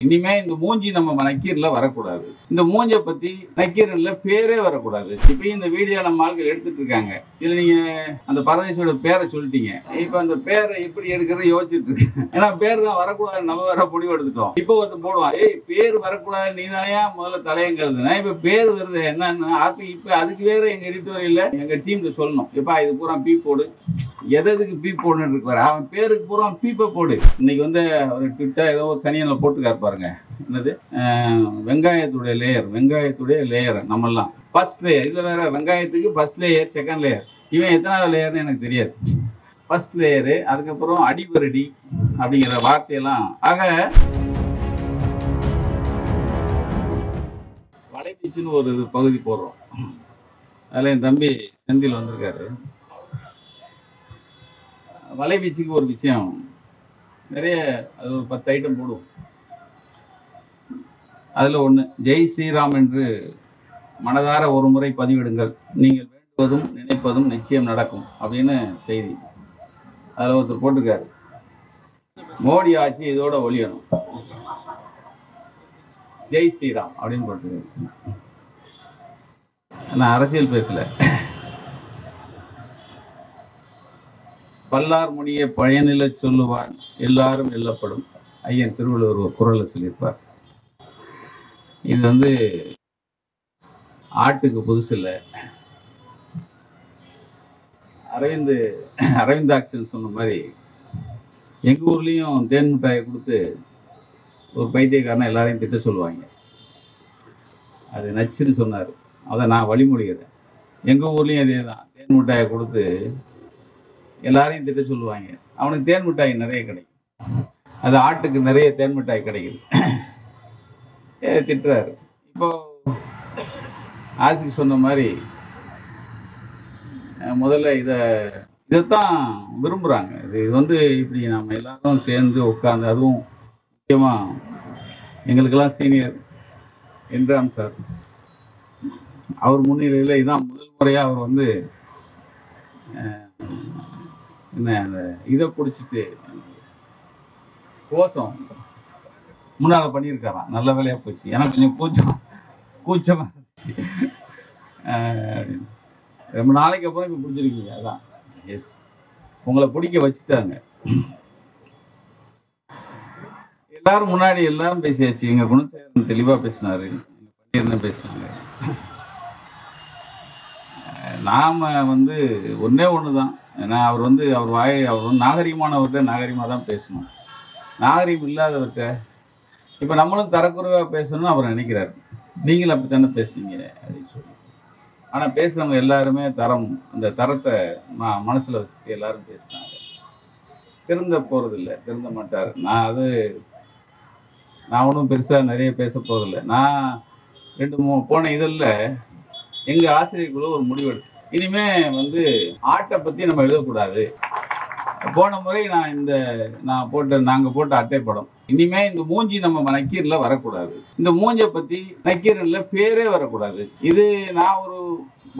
இனிமே இந்த மூஞ்சி நம்ம நக்கீரன்ல வரக்கூடாது. இந்த மூஞ்ச பத்தி நக்கீரன்ல பேரே வரக்கூடாது. இப்பயும் இந்த வீடியோ நம்ம ஆட்கள் எடுத்துட்டு இருக்காங்க. இதுல நீங்க அந்த பரதேசியோட பேரை சொல்லிட்டீங்க. இப்ப அந்த பேரை எப்படி எடுக்கிறது யோசிச்சுட்டு இருக்கேன். ஏன்னா பேர் தான் வரக்கூடாது, நம்ம வேற முடிவு எடுத்துட்டோம். இப்போ ஒருத்தர் போடுவான், ஏய் பேர் வரக்கூடாது நீ தானே முதல்ல தலையங்கிறது. இப்ப பேர் வருது என்னன்னு இப்ப அதுக்கு வேற எங்க எடிட்டோரியல்ல எங்க டீம்ல சொல்லணும். எப்பா இது பூரா பீ போடு, எதுக்கு பீ போடுன்னு இருக்கு. அவன் பேருக்கு பூரா பீப்பை போடு. இன்னைக்கு வந்து ஒரு ட்விட்டர் ஏதோ ஒரு சனியனில் போட்டுக்காரு பாருங்க. என்னது வெங்காயத்துடைய லேயர் நம்மெல்லாம் ஃபர்ஸ்ட் லேயர். இதுல வேற வெங்காயத்துக்கு ஃபர்ஸ்ட் லேயர், செகண்ட் லேயர். இவன் எத்தனாவது லேயர்னு எனக்கு தெரியாது. ஃபர்ஸ்ட் லேயரு, அதுக்கப்புறம் அடிபரடி அப்படிங்கிற வார்த்தையெல்லாம். ஆக வலைபீச்சுன்னு ஒரு பகுதி போடுறோம். அதில் என் தம்பி செந்தில் வந்திருக்காரு. வலைபீச்சுக்கு ஒரு விஷயம் நிறைய, அது ஒரு 10 ஐட்டம் போடுவோம். அதில் ஒன்று, ஜெய் ஸ்ரீராம் என்று மனதார ஒரு முறை பதிவிடுங்கள், நீங்கள் வேண்டுவதும் நினைப்பதும் நிச்சயம் நடக்கும் அப்படின்னு செய்தி. அதில் ஒருத்தர் போட்டிருக்காரு, மோடி ஆட்சி இதோட ஒழியணும், ஜெய் ஸ்ரீராம் அப்படின்னு போட்டிருக்காரு. நான் அரசியல் பேசல. பல்லார் மொழியை பயனில சொல்லுவார் எல்லாரும் எல்லப்படும், ஐயன் திருவள்ளுவர் ஒரு குறளை சொல்லியிருப்பார். இது வந்து ஆட்டுக்கு புதுசு இல்லை. அரவிந்தாக்சன் சொன்ன மாதிரி எங்கள் ஊர்லேயும் தேன் மிட்டாயை கொடுத்து ஒரு பைத்தியக்காரனை எல்லாரையும் திட்ட சொல்லுவாங்க. அது நச்சுன்னு சொன்னார், அதை நான் வழிமொழிகிறேன். எங்கள் ஊர்லேயும் அதே தான், தேன் மிட்டாயை கொடுத்து எல்லாரையும் திட்ட சொல்லுவாங்க. அவனுக்கு தேன் மிட்டாய் நிறைய கிடைக்கும், அது ஆட்டுக்கு நிறைய தேன் மிட்டாய் கிடைக்குது, திட்டுறாரு. இப்போ ஆசிக்கு சொன்ன மாதிரி முதல்ல இதைத்தான் விரும்புகிறாங்க. இது வந்து இப்படி நம்ம எல்லாரும் சேர்ந்து உட்காந்து, அதுவும் முக்கியமாக எங்களுக்கெல்லாம் சீனியர் என்றாம் சார், அவர் முன்னிலையில் இதான் முதல் முறையாக அவர் வந்து என்ன அந்த இதை பிடிச்சிட்டு கோஷம் முன்னால் பண்ணியிருக்காராம். நல்ல வேலையாக போச்சு. எனக்கு கொஞ்சம் கூச்சமாக இருந்துச்சு. ரொம்ப நாளைக்கு அப்புறம் இப்போ பிடிச்சிருக்கீங்க. அதான் எஸ், உங்களை பிடிக்க வச்சுட்டாங்க. எல்லாரும் முன்னாடி எல்லாரும் பேசியாச்சு. எங்கள் குணசேகரன் தெளிவாக பேசினார், எங்கள் பன்னீர்னு பேசினாங்க. நாம் வந்து ஒன்றே ஒன்று தான். ஏன்னா அவர் வந்து அவர் நாகரிகமானவர்கிட்ட நாகரிகமாக தான் பேசணும். நாகரிகம் இல்லாதவர்கிட்ட இப்போ நம்மளும் தரக்குறைவாக பேசணும்னு அவர் நினைக்கிறார். நீங்களும் அப்படி தானே பேசுனீங்க அப்படின்னு சொல்லி. ஆனால் பேசுகிறவங்க எல்லாருமே அந்த தரத்தை மனசில் வச்சுட்டு எல்லாரும் பேசுனாங்க. திருந்த போகிறதில்லை, திருந்த மாட்டார். நான் ஒன்றும் பெருசாக நிறைய பேச போகிறதில்லை. நான் 2-3 போன இதழில் எங்கள் ஆசிரியர்களும் ஒரு முடிவெடுத்து, இனிமே வந்து ஆட்டை பற்றி நம்ம எழுதக்கூடாது. போன முறை நாங்கள் போட்ட அட்டை படம், இனிமே இந்த மூஞ்சி நம்ம நக்கீரன்ல வரக்கூடாது, இந்த மூஞ்ச பத்தி நக்கீரன்ல பேரே வரக்கூடாது. இது நான் ஒரு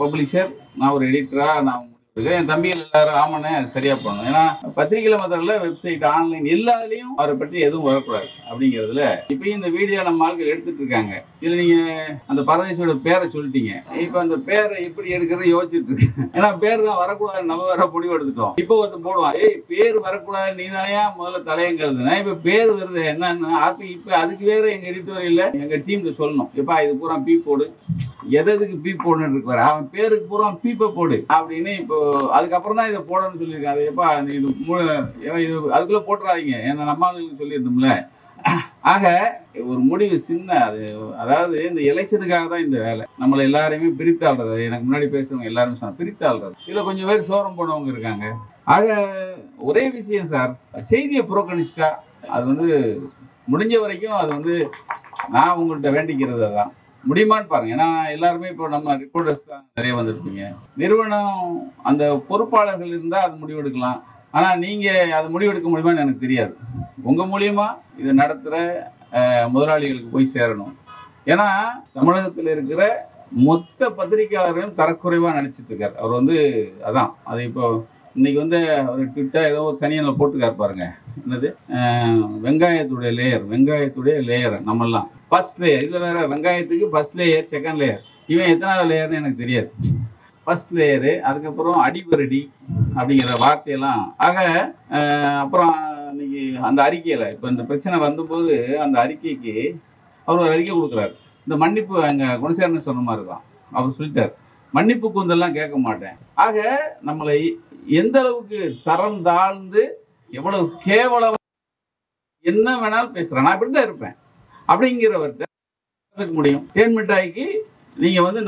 பப்ளிஷர், நான் ஒரு எடிட்டரா நான் என் தம்பிகள் எல்லாரும் ஆமாண்ணே சரியா பண்ணணும். ஏன்னா பத்திரிகையில மாத்திரம் வெப்சைட், ஆன்லைன் எல்லாத்துலயும் அவரை பற்றி எதுவும் வரக்கூடாது அப்படிங்கிறதுல இப்பயும் இந்த வீடியோ நம்ம ஆட்கள் எடுத்துட்டு இருக்காங்க. இதுல நீங்க அந்த பரதேசியோட பேரை சொல்லிட்டீங்க. இப்ப அந்த பேரை எப்படி எடுக்கிறது யோசிச்சுட்டு இருக்கேன். ஏன்னா பேர் தான் வரக்கூடாது, நம்ம வேற முடிவு எடுத்துட்டோம். இப்போ ஒருத்தர் போடுவான், ஏய் பேர் வரக்கூடாது நீ தானே முதல்ல தலையங்கிறது. இப்ப பேர் வருது என்னன்னு இப்ப அதுக்கு வேற எங்க எடிட்டோரியல்ல எங்க டீம்ல சொல்லணும். எப்பா இது பூரா பீ போடு, எதுக்கு பீ போடுன்னு இருக்கு. அவன் பேருக்கு பூரா பீப்பை போடு அப்படின்னு இப்போ அதுக்கப்புறம் தான் இதை போடணும்னு சொல்லியிருக்காரு. எப்பா இது அதுக்குள்ள போட்டுறாதீங்க, ஏன்னா நம்ம சொல்லியிருந்தோம்ல. ஆக ஒரு முடிவு சின்ன, அதாவது இந்த எலெக்ஷனுக்காக தான் இந்த வேலை. நம்மளை எல்லாரையுமே பிரித்தாள்றது. எனக்கு முன்னாடி பேசுறவங்க எல்லாரும் சொன்னாங்க பிரித்தாள்றது. இதுல கொஞ்சம் பேர் சோரம் போனவங்க இருக்காங்க. ஆக ஒரே விஷயம் சார், செய்தியை புறக்கணிச்சிட்டா அது வந்து முடிஞ்ச வரைக்கும் அது வந்து நான் உங்கள்கிட்ட வேண்டிக்கிறது தான் முடியுமான்னு பாருங்க. ஏன்னா எல்லாருமே இப்போ நம்ம ரிப்போர்ட்டர்ஸ் தான் நிறைய வந்திருப்பீங்க. நிறுவனம் அந்த பொறுப்பாளர்கள் இருந்தால் அது முடிவெடுக்கலாம். ஆனால் நீங்கள் அது முடிவெடுக்க முடியுமான்னு எனக்கு தெரியாது. உங்கள் மூலியமா இதை நடத்துகிற முதலாளிகளுக்கு போய் சேரணும். ஏன்னா தமிழகத்தில் இருக்கிற மொத்த பத்திரிகையாளர்களும் தரக்குறைவாக நினச்சிட்டு இருக்கார் அவர் வந்து. அதான் அது இப்போ இன்னைக்கு வந்து ஒரு ட்விட்டர் ஏதோ ஒரு சனியன்ல போட்டுக்காரு பாருங்க, என்னது வெங்காயத்துடைய லேயர் நம்மெல்லாம் ஃபர்ஸ்ட் லேயர். இதுல வேற வெங்காயத்துக்கு ஃபர்ஸ்ட் லேயர், செகண்ட் லேயர். இவன் எத்தனாவது லேயர்னு எனக்கு தெரியாது. ஃபர்ஸ்ட் லேயரு, அதுக்கப்புறம் அடிவரடி அப்படிங்கிற வார்த்தையெல்லாம். ஆக அப்புறம் இன்னைக்கு அந்த அறிக்கையில இப்போ இந்த பிரச்சனை வந்தபோது அந்த அறிக்கைக்கு அவர் ஒரு அறிக்கை கொடுக்குறாரு. இந்த மன்னிப்பு அங்கே குணசேகரன் சொன்ன மாதிரி தான் அவர் சொல்லிட்டார், மன்னிப்பு கூந்தெல்லாம் கேட்க மாட்டேன். ஆக நம்மளை எந்த அளவுக்கு தரம் தாழ்ந்து எவ்வளவு கேவலம் என்ன வேணாலும் பேசுறேன், நான் இப்படி தான் இருப்பேன் அப்படிங்கிறவர்கிட்ட முடியும். தேன் மிட்டாய்க்கு நீங்க வந்து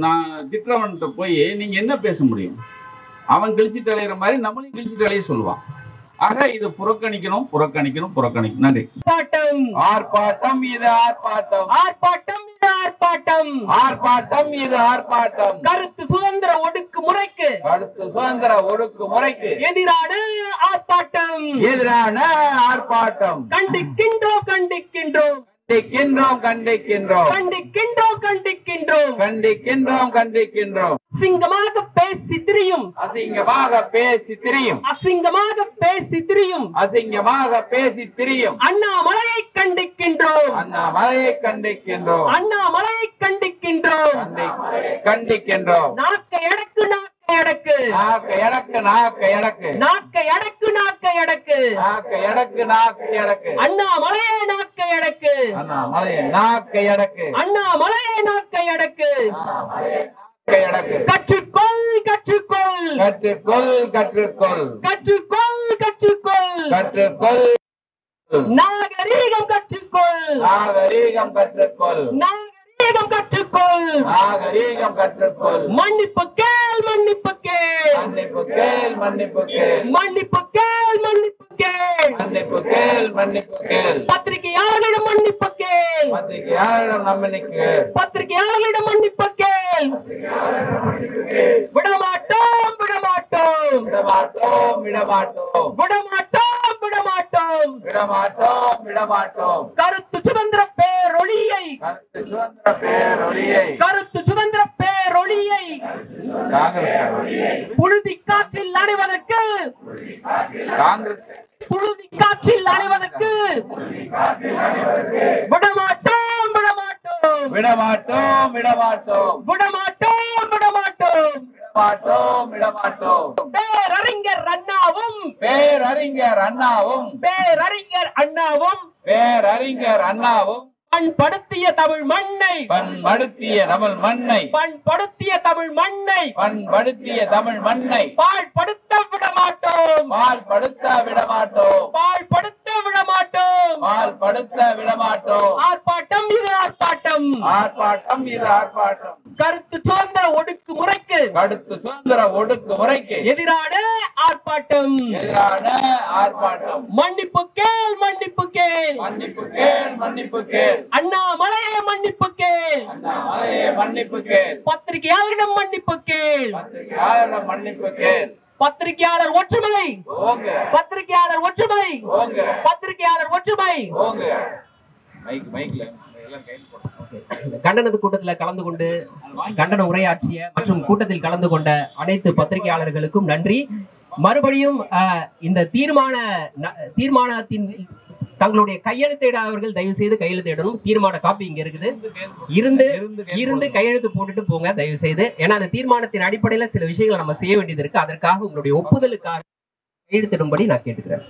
நான் திட்டவன்கிட்ட போய் நீங்க என்ன பேச முடியும்? அவன் கிழிச்சிட்டு அலையிற மாதிரி நம்மளையும் கிழிச்சிட்டு அலைய சொல்லுவான். ஆக இதை புறக்கணிக்கணும். நன்றி. ஆர்ப்பாட்டம் இது ஆர்ப்பாட்டம், ஆர்ப்பாட்டம் இது ஆர்ப்பாட்டம், ஆர்ப்பாட்டம் இது ஆர்ப்பாட்டம். கருத்து சுதந்திர ஒடுக்குமுறைக்கு எதிரான ஆர்ப்பாட்டம், கண்டிக்கின்றோம். அசிங்கமாக பேசி திரியும், அண்ணாமலையை கண்டிக்கின்றோம். நாக்கை அடக்கு, அண்ணாமலையை நாக்கை அடக்கு. கற்றுக்கொள். நாகரீகம் கற்றுக்கொள். மன்னிப்பு கேள். பத்திரிகையாளர்களிடம் மன்னிப்பு கேள். விடமாட்டோம். கருத்து சுதந்திர பேரொளியை புழுதி காற்றில் அணிவதற்கு விடமாட்டோம். பேரறிஞர் அண்ணாவும் பண்படுத்திய தமிழ் மண்ணை பாழ்படுத்த விடமாட்டோம். ஆர்ப்பாட்டம் இது ஆர்ப்பாட்டம். கருத்து சுதந்திர ஒடுக்குமுறைக்கு எதிரான ஆர்ப்பாட்டம். மன்னிப்பு கேள். அண்ணாமலையே மன்னிப்பு கேள். பத்திரிகையாளரிடம் மன்னிப்பு கேள். பத்திரிகையாளர் ஒற்றுமை. கண்டன கூட்டத்தில் கலந்து கொண்டு கண்டன உரையாற்றிய மற்றும் கூட்டத்தில் கலந்து கொண்ட அனைத்து பத்திரிகையாளர்களுக்கும் நன்றி. மறுபடியும் இந்த தீர்மானத்தின் தங்களுடைய கையெழுத்திடாதவர்கள் தயவு செய்து கையெழுத்திடணும். தீர்மான காப்பி இங்க இருக்குது, இருந்து கையெழுத்து போட்டுட்டு போங்க தயவு செய்து. ஏன்னா அந்த தீர்மானத்தின் அடிப்படையில சில விஷயங்களை நம்ம செய்ய வேண்டியது இருக்கு. அதற்காக உங்களுடைய ஒப்புதலுக்காக கையெழுத்திடும்படி நான் கேட்டுக்கிறேன்.